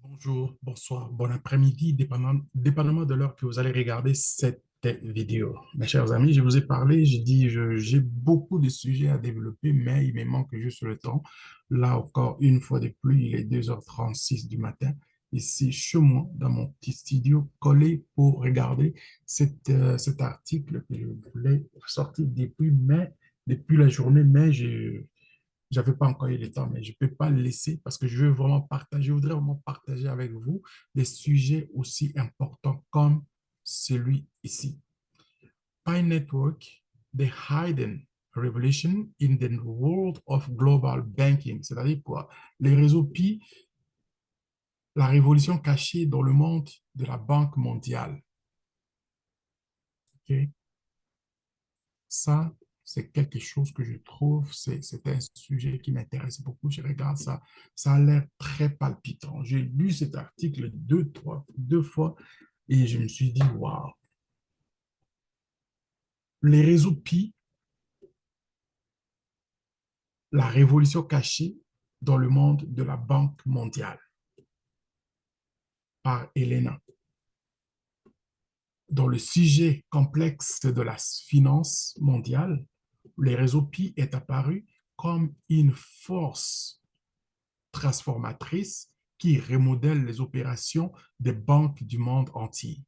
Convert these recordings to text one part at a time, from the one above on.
Bonjour, bonsoir, bon après-midi, dépendamment de l'heure que vous allez regarder cette vidéo. Mes chers amis, je vous ai parlé, j'ai dit, j'ai beaucoup de sujets à développer, mais il me manque juste le temps. Là encore, une fois de plus, il est 2h36 du matin, ici chez moi, dans mon petit studio, collé pour regarder cet article que je voulais sortir depuis la journée, mais j'avais pas encore eu le temps, mais je peux pas le laisser parce que je veux vraiment partager, je voudrais vraiment partager avec vous des sujets aussi importants comme celui ici. Pi Network, the hidden revolution in the world of global banking. C'est-à-dire quoi? Les réseaux Pi, la révolution cachée dans le monde de la Banque mondiale. OK? Ça, c'est quelque chose que je trouve, c'est un sujet qui m'intéresse beaucoup. Je regarde ça, ça a l'air très palpitant. J'ai lu cet article deux fois et je me suis dit, waouh, les réseaux Pi, la révolution cachée dans le monde de la Banque mondiale par Elena. Dans le sujet complexe de la finance mondiale, les réseaux Pi est apparu comme une force transformatrice qui remodèle les opérations des banques du monde entier.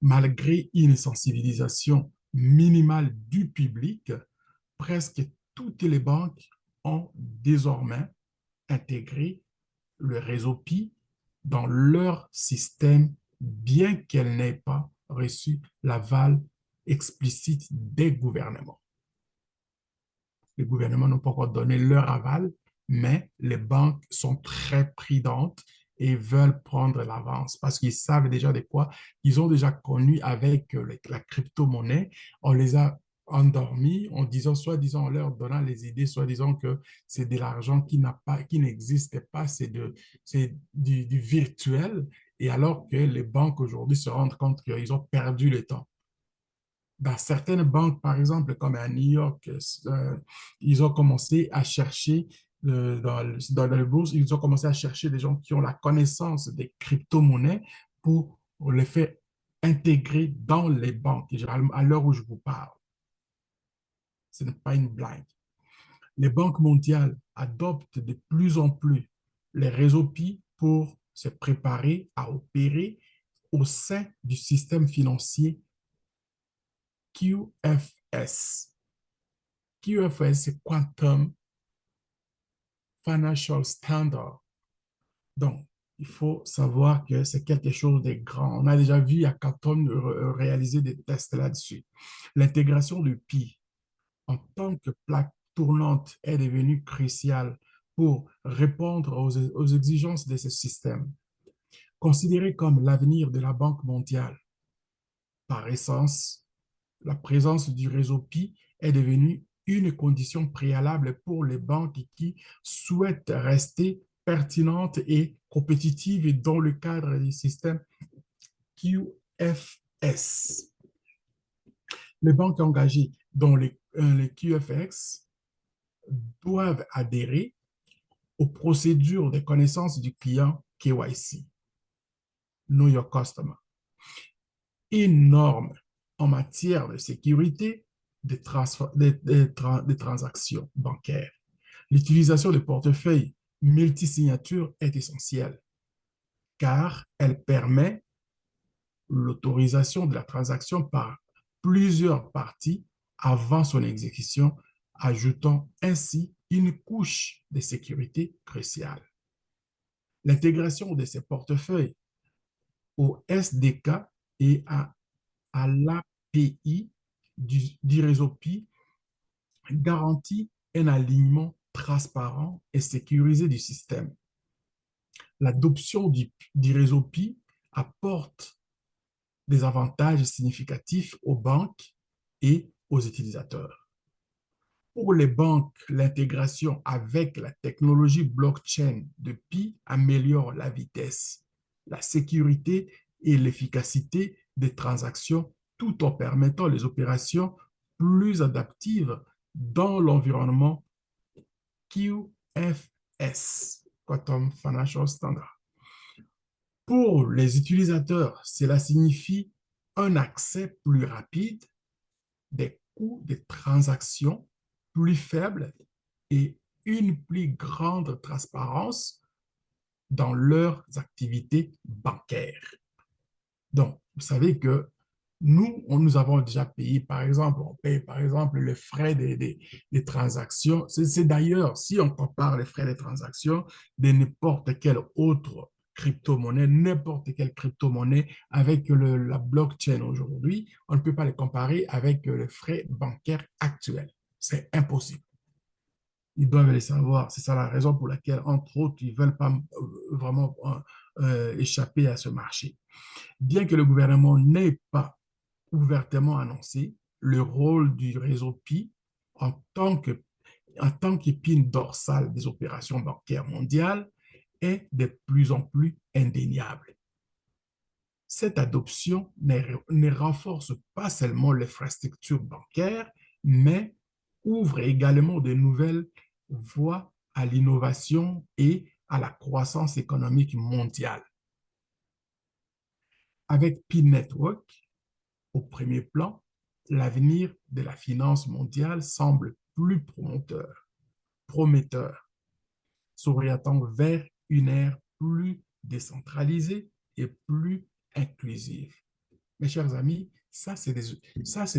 Malgré une sensibilisation minimale du public, presque toutes les banques ont désormais intégré le réseau Pi dans leur système, bien qu'elles n'aient pas reçu l'aval explicite des gouvernements. Les gouvernements n'ont pas encore donné leur aval, mais les banques sont très prudentes et veulent prendre l'avance parce qu'ils savent déjà de quoi. Ils ont déjà connu avec la crypto-monnaie. On les a endormis en disant, soi-disant, en leur donnant les idées, soi-disant que c'est de l'argent qui n'a pas, qui n'existe pas, c'est du virtuel. Et alors que les banques aujourd'hui se rendent compte qu'ils ont perdu le temps. Dans certaines banques, par exemple, comme à New York, ils ont commencé à chercher dans le bourse, ils ont commencé à chercher des gens qui ont la connaissance des crypto-monnaies pour les faire intégrer dans les banques. À l'heure où je vous parle, ce n'est pas une blague. Les banques mondiales adoptent de plus en plus les réseaux Pi pour se préparer à opérer au sein du système financier QFS. QFS, c'est Quantum Financial Standard. Donc, il faut savoir que c'est quelque chose de grand. On a déjà vu à Hackathon réaliser des tests là-dessus. L'intégration du Pi en tant que plaque tournante est devenue cruciale pour répondre aux exigences de ce système. Considéré comme l'avenir de la Banque mondiale, par essence, la présence du réseau Pi est devenue une condition préalable pour les banques qui souhaitent rester pertinentes et compétitives dans le cadre du système QFS. Les banques engagées dans les QFX doivent adhérer aux procédures de connaissance du client KYC, Know Your Customer, une norme en matière de sécurité des transactions bancaires. L'utilisation de portefeuilles multisignatures est essentielle car elle permet l'autorisation de la transaction par plusieurs parties avant son exécution, ajoutant ainsi une couche de sécurité cruciale. L'intégration de ces portefeuilles au SDK et à l'API du réseau Pi garantit un alignement transparent et sécurisé du système. L'adoption du réseau Pi apporte des avantages significatifs aux banques et aux utilisateurs. Pour les banques, l'intégration avec la technologie blockchain de Pi améliore la vitesse, la sécurité et l'efficacité des transactions tout en permettant les opérations plus adaptives dans l'environnement QFS, Quantum Financial Standard. Pour les utilisateurs, cela signifie un accès plus rapide, des coûts de transaction plus faibles et une plus grande transparence dans leurs activités bancaires. Donc, vous savez que nous avons déjà payé, par exemple, on paye par exemple les frais des transactions. C'est d'ailleurs, si on compare les frais des transactions de n'importe quelle autre crypto-monnaie, n'importe quelle crypto-monnaie avec la blockchain aujourd'hui, on ne peut pas les comparer avec les frais bancaires actuels. C'est impossible. Ils doivent les savoir. C'est ça la raison pour laquelle, entre autres, ils ne veulent pas vraiment échapper à ce marché. Bien que le gouvernement n'ait pas ouvertement annoncé le rôle du réseau PI en tant qu'épine dorsale des opérations bancaires mondiales est de plus en plus indéniable. Cette adoption ne renforce pas seulement l'infrastructure bancaire, mais ouvre également de nouvelles voies à l'innovation et à la croissance économique mondiale. Avec Pi Network, au premier plan, l'avenir de la finance mondiale semble plus prometteur, s'orientant vers une ère plus décentralisée et plus inclusive. Mes chers amis, ça, c'est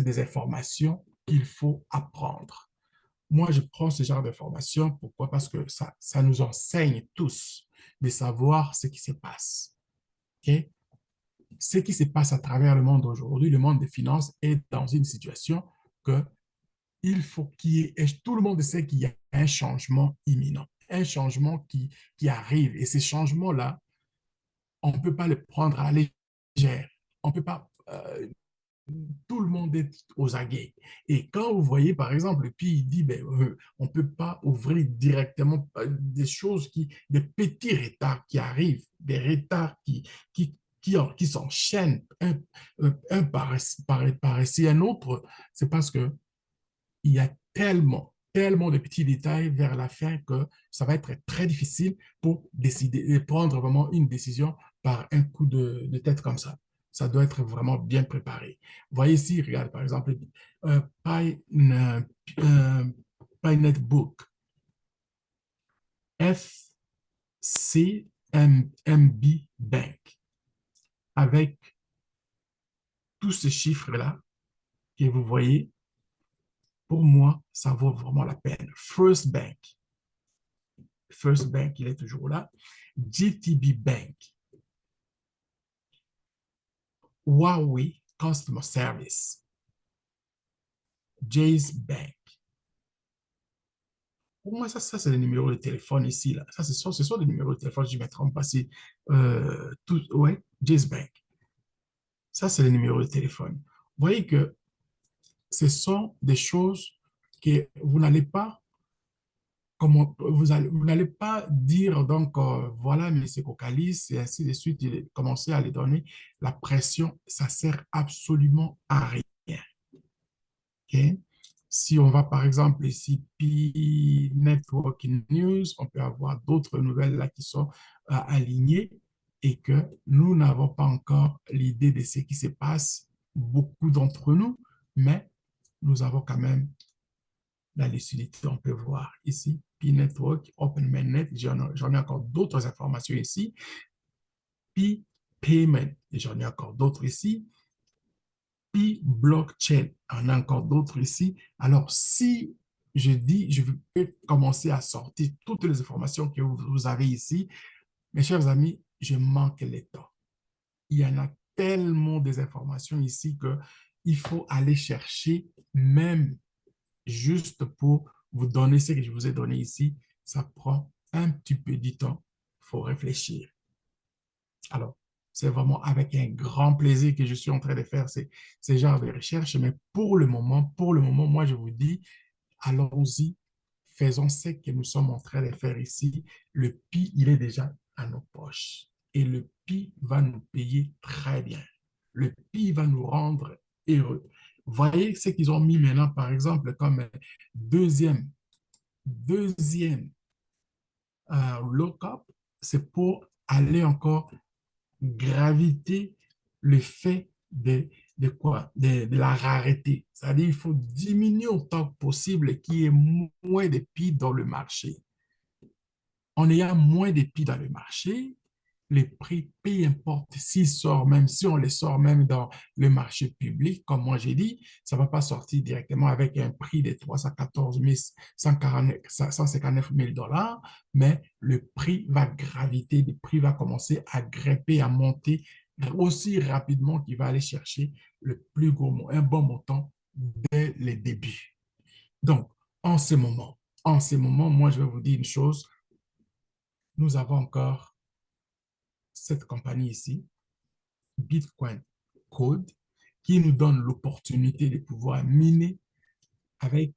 des informations qu'il faut apprendre. Moi, je prends ce genre d'informations. Pourquoi? Parce que ça nous enseigne tous de savoir ce qui se passe. Okay? Ce qui se passe à travers le monde aujourd'hui, le monde des finances est dans une situation que il faut qu'il y ait, tout le monde sait qu'il y a un changement imminent, un changement qui arrive. Et ces changements-là, on ne peut pas les prendre à la légère. On ne peut pas, tout le monde est aux aguets. Et quand vous voyez, par exemple, puis il dit, ben, on ne peut pas ouvrir directement des choses des petits retards qui arrivent, des retards qui s'enchaînent un par ici, un autre, c'est parce que il y a tellement de petits détails vers la fin que ça va être très difficile pour décider, de prendre vraiment une décision par un coup de tête comme ça. Ça doit être vraiment bien préparé. Vous voyez ici, regarde, par exemple, euh, euh, euh, PyNetBook, FCMB Bank, avec tous ces chiffres-là que vous voyez, pour moi, ça vaut vraiment la peine. First Bank, il est toujours là. GTB Bank, Huawei Customer Service, Jay's Bank. Pour moi, ça c'est le numéro de téléphone ici. Là. Ça, ce sont des numéros de téléphone. Je vais me trompe pas. C'est ouais, Jay's Bank. Ça, c'est le numéro de téléphone. Vous voyez que ce sont des choses que vous n'allez pas comment vous n'allez pas dire donc voilà mais c'est Cocalis et ainsi de suite, il commencer à les donner la pression, ça sert absolument à rien. Ok. Si on va par exemple ici Pi Network News, on peut avoir d'autres nouvelles là qui sont alignées et que nous n'avons pas encore l'idée de ce qui se passe, beaucoup d'entre nous, mais nous avons quand même la lucidité, on peut voir ici, Pi Network, OpenMainNet, j'en ai encore d'autres informations ici, Pi Payment, j'en ai encore d'autres ici, Pi Blockchain, on a encore d'autres ici. Alors, si je dis, je peux commencer à sortir toutes les informations que vous avez ici, mes chers amis, je manque le temps. Il y en a tellement des informations ici que il faut aller chercher même juste pour vous donner ce que je vous ai donné ici, ça prend un petit peu de temps. Il faut réfléchir. Alors, c'est vraiment avec un grand plaisir que je suis en train de faire ces genres de recherches. Mais pour le moment, moi, je vous dis, allons-y, faisons ce que nous sommes en train de faire ici. Le PI, il est déjà à nos poches. Et le PI va nous payer très bien. Le PI va nous rendre heureux. Voyez ce qu'ils ont mis maintenant, par exemple, comme deuxième, deuxième lock-up, c'est pour aller encore graviter le fait de quoi? De la rareté. C'est-à-dire qu'il faut diminuer autant que possible qu'il y ait moins de pieds dans le marché. En ayant moins de pieds dans le marché, les prix, peu importe s'ils sortent, même si on les sort même dans le marché public, comme moi j'ai dit, ça ne va pas sortir directement avec un prix de 314 159 000 dollars, mais le prix va graviter, le prix va commencer à grimper, à monter aussi rapidement qu'il va aller chercher le plus gros, un bon montant dès les débuts. Donc, en ce moment, moi je vais vous dire une chose, nous avons encore cette compagnie ici, Bitcoin Code, qui nous donne l'opportunité de pouvoir miner avec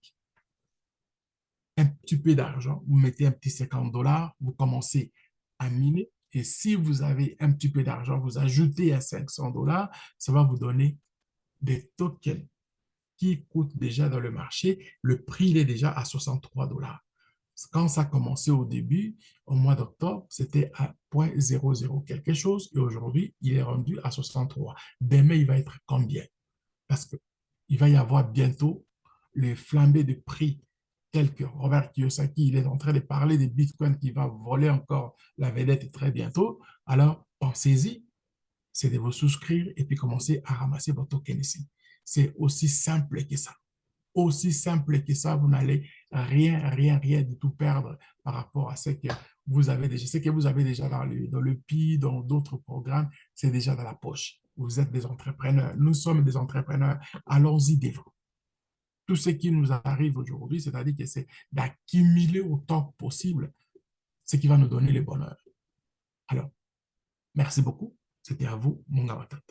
un petit peu d'argent. Vous mettez un petit 50 dollars, vous commencez à miner. Et si vous avez un petit peu d'argent, vous ajoutez à 500 dollars, ça va vous donner des tokens qui coûtent déjà dans le marché. Le prix il est déjà à 63 dollars. Quand ça a commencé au début, au mois d'octobre, c'était à 0,00 quelque chose et aujourd'hui, il est rendu à 63. Demain, il va être combien? Parce qu'il va y avoir bientôt les flambées de prix tels que Robert Kiyosaki, il est en train de parler de Bitcoin qui va voler encore la vedette très bientôt. Alors, pensez-y, c'est de vous souscrire et puis commencer à ramasser votre token ici. C'est aussi simple que ça. Aussi simple que ça, vous n'allez rien du tout perdre par rapport à ce que vous avez déjà. Ce que vous avez déjà dans le PI, dans d'autres programmes, c'est déjà dans la poche. Vous êtes des entrepreneurs. Nous sommes des entrepreneurs. Allons-y devant. Tout ce qui nous arrive aujourd'hui, c'est-à-dire que c'est d'accumuler autant que possible ce qui va nous donner le bonheur. Alors, merci beaucoup. C'était à vous, mon avatar.